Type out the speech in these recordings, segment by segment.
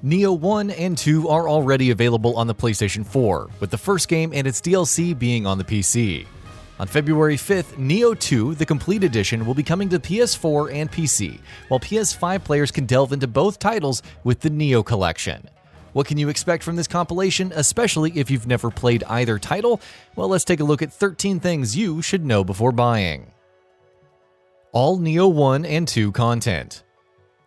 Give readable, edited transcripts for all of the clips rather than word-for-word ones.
Nioh 1 and 2 are already available on the PlayStation 4, with the first game and its DLC being on the PC. On February 5th, Nioh 2, the Complete Edition, will be coming to PS4 and PC, while PS5 players can delve into both titles with the Nioh Collection. What can you expect from this compilation, especially if you've never played either title? Well, let's take a look at 13 things you should know before buying. All Nioh 1 and 2 content.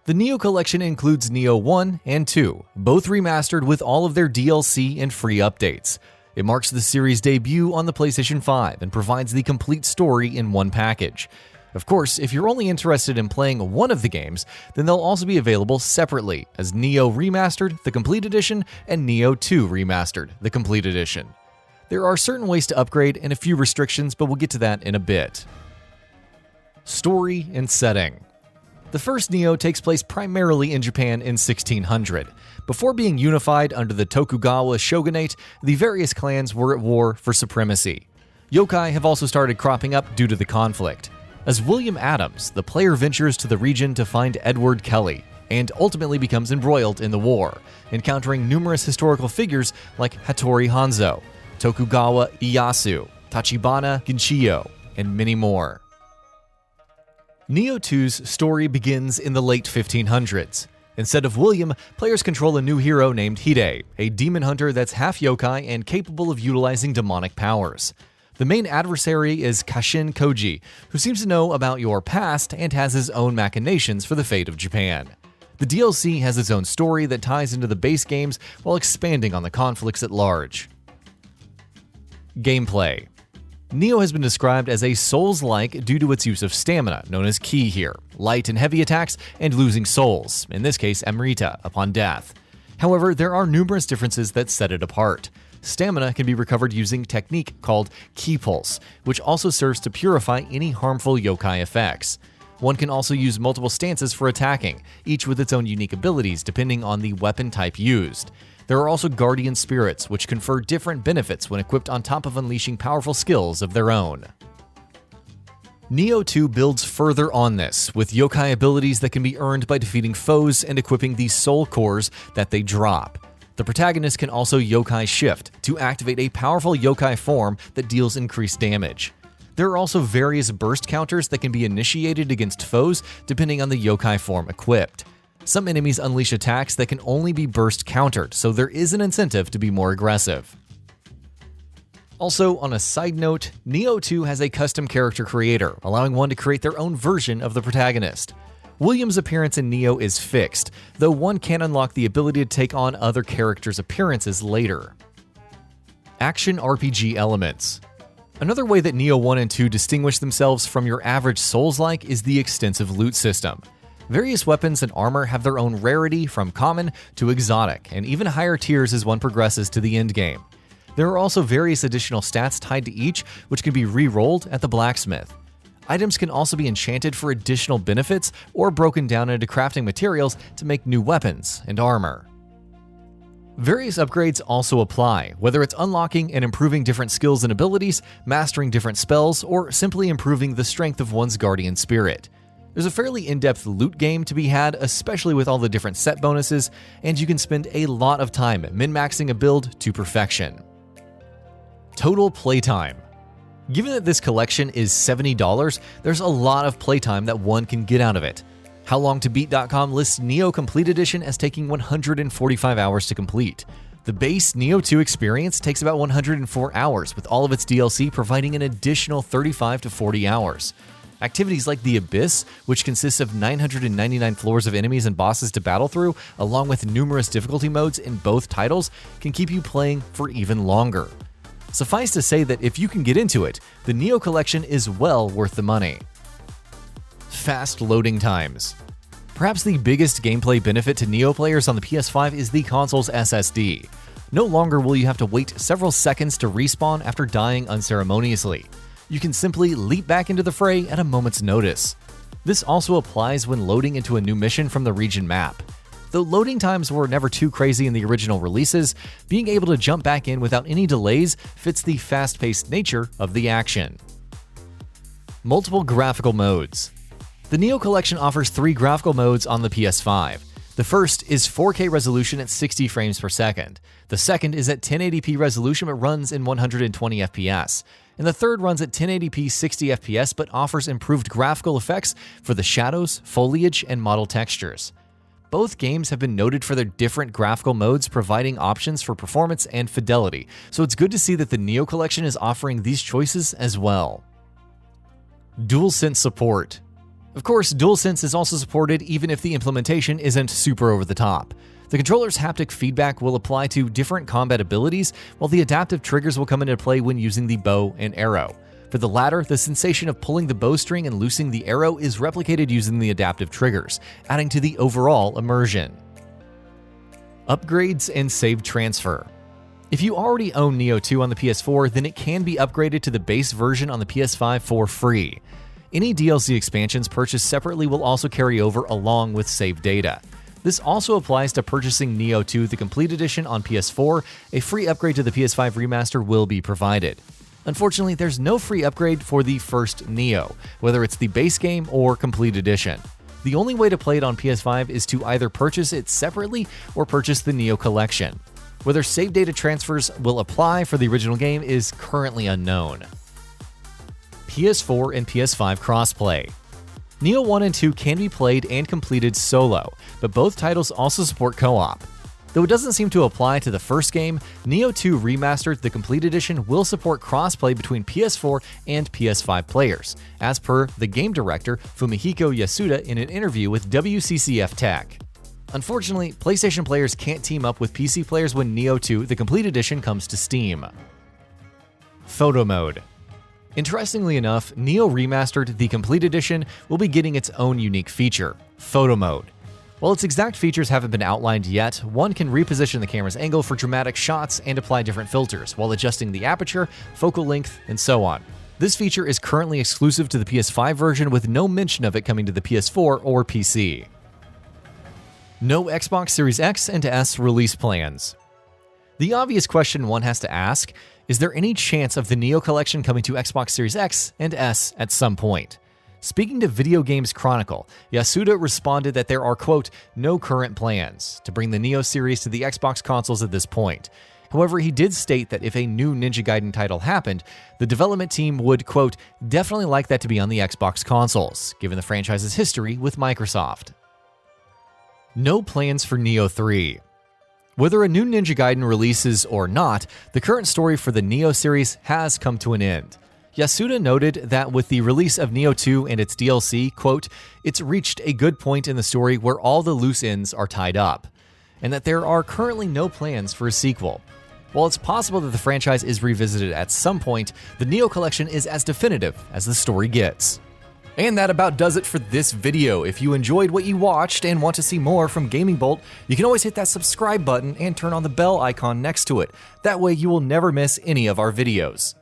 The Nioh Collection includes Nioh 1 and 2, both remastered with all of their DLC and free updates. It marks the series' debut on the PlayStation 5 and provides the complete story in one package. Of course, if you're only interested in playing one of the games, then they'll also be available separately as Nioh Remastered, the Complete Edition, and Nioh 2 Remastered, the Complete Edition. There are certain ways to upgrade and a few restrictions, but we'll get to that in a bit. Story and setting. The first Nioh takes place primarily in Japan in 1600. Before being unified under the Tokugawa shogunate, the various clans were at war for supremacy. Yokai have also started cropping up due to the conflict. As William Adams, the player ventures to the region to find Edward Kelly, and ultimately becomes embroiled in the war, encountering numerous historical figures like Hattori Hanzo, Tokugawa Ieyasu, Tachibana Ginchiyo, and many more. Nioh 2's story begins in the late 1500s. Instead of William, players control a new hero named Hide, a demon hunter that's half yokai and capable of utilizing demonic powers. The main adversary is Kashin Koji, who seems to know about your past and has his own machinations for the fate of Japan. The DLC has its own story that ties into the base games while expanding on the conflicts at large. Gameplay. Nioh has been described as a Souls-like due to its use of stamina, known as Ki here, light and heavy attacks, and losing souls, in this case Amrita, upon death. However, there are numerous differences that set it apart. Stamina can be recovered using a technique called Ki Pulse, which also serves to purify any harmful yokai effects. One can also use multiple stances for attacking, each with its own unique abilities depending on the weapon type used. There are also guardian spirits, which confer different benefits when equipped on top of unleashing powerful skills of their own. Nioh 2 builds further on this, with yokai abilities that can be earned by defeating foes and equipping the soul cores that they drop. The protagonist can also yokai shift to activate a powerful yokai form that deals increased damage. There are also various burst counters that can be initiated against foes depending on the yokai form equipped. Some enemies unleash attacks that can only be burst countered, so there is an incentive to be more aggressive. Also, on a side note, Nioh 2 has a custom character creator, allowing one to create their own version of the protagonist. William's appearance in Nioh is fixed, though one can unlock the ability to take on other characters' appearances later. Action RPG elements. Another way that Nioh 1 and 2 distinguish themselves from your average Souls-like is the extensive loot system. Various weapons and armor have their own rarity from common to exotic, and even higher tiers as one progresses to the endgame. There are also various additional stats tied to each, which can be re-rolled at the blacksmith. Items can also be enchanted for additional benefits or broken down into crafting materials to make new weapons and armor. Various upgrades also apply, whether it's unlocking and improving different skills and abilities, mastering different spells, or simply improving the strength of one's guardian spirit. There's a fairly in-depth loot game to be had, especially with all the different set bonuses, and you can spend a lot of time min-maxing a build to perfection. Total playtime. Given that this collection is $70, there's a lot of playtime that one can get out of it. HowLongToBeat.com lists Nioh Complete Edition as taking 145 hours to complete. The base Nioh 2 experience takes about 104 hours, with all of its DLC providing an additional 35 to 40 hours. Activities like the Abyss, which consists of 999 floors of enemies and bosses to battle through, along with numerous difficulty modes in both titles, can keep you playing for even longer. Suffice to say that if you can get into it, the Nioh Collection is well worth the money. Fast loading times. Perhaps the biggest gameplay benefit to Nioh players on the PS5 is the console's SSD. No longer will you have to wait several seconds to respawn after dying unceremoniously. You can simply leap back into the fray at a moment's notice. This also applies when loading into a new mission from the region map. Though loading times were never too crazy in the original releases, being able to jump back in without any delays fits the fast-paced nature of the action. Multiple graphical modes. The Nioh Collection offers 3 graphical modes on the PS5. The first is 4K resolution at 60 frames per second. The second is at 1080p resolution but runs in 120 FPS. And the third runs at 1080p 60 FPS but offers improved graphical effects for the shadows, foliage, and model textures. Both games have been noted for their different graphical modes, providing options for performance and fidelity, so it's good to see that the Nioh Collection is offering these choices as well. DualSense support. Of course, DualSense is also supported even if the implementation isn't super over the top. The controller's haptic feedback will apply to different combat abilities, while the adaptive triggers will come into play when using the bow and arrow. For the latter, the sensation of pulling the bowstring and loosing the arrow is replicated using the adaptive triggers, adding to the overall immersion. Upgrades and save transfer. If you already own Nioh 2 on the PS4, then it can be upgraded to the base version on the PS5 for free. Any DLC expansions purchased separately will also carry over along with save data. This also applies to purchasing Nioh 2 the Complete Edition on PS4. A free upgrade to the PS5 Remaster will be provided. Unfortunately, there's no free upgrade for the first Nioh, whether it's the base game or Complete Edition. The only way to play it on PS5 is to either purchase it separately or purchase the Nioh Collection. Whether save data transfers will apply for the original game is currently unknown. PS4 and PS5 crossplay. Nioh 1 and 2 can be played and completed solo, but both titles also support co-op. Though it doesn't seem to apply to the first game, Nioh 2 Remastered the Complete Edition will support crossplay between PS4 and PS5 players, as per the game director Fumihiko Yasuda in an interview with WCCF Tech. Unfortunately, PlayStation players can't team up with PC players when Nioh 2 the Complete Edition comes to Steam. Photo mode. Interestingly enough, Nioh Remastered the Complete Edition will be getting its own unique feature, Photo Mode. While its exact features haven't been outlined yet, one can reposition the camera's angle for dramatic shots and apply different filters, while adjusting the aperture, focal length, and so on. This feature is currently exclusive to the PS5 version with no mention of it coming to the PS4 or PC. No Xbox Series X and S release plans. The obvious question one has to ask, is there any chance of the Nioh Collection coming to Xbox Series X and S at some point? Speaking to Video Games Chronicle, Yasuda responded that there are, quote, no current plans to bring the Nioh series to the Xbox consoles at this point. However, he did state that if a new Ninja Gaiden title happened, the development team would, quote, definitely like that to be on the Xbox consoles, given the franchise's history with Microsoft. No plans for Nioh 3. Whether a new Ninja Gaiden releases or not, the current story for the Nioh series has come to an end. Yasuda noted that with the release of Nioh 2 and its DLC, quote, it's reached a good point in the story where all the loose ends are tied up, and that there are currently no plans for a sequel. While it's possible that the franchise is revisited at some point, the Nioh Collection is as definitive as the story gets. And that about does it for this video. If you enjoyed what you watched and want to see more from GamingBolt, you can always hit that subscribe button and turn on the bell icon next to it. That way you will never miss any of our videos.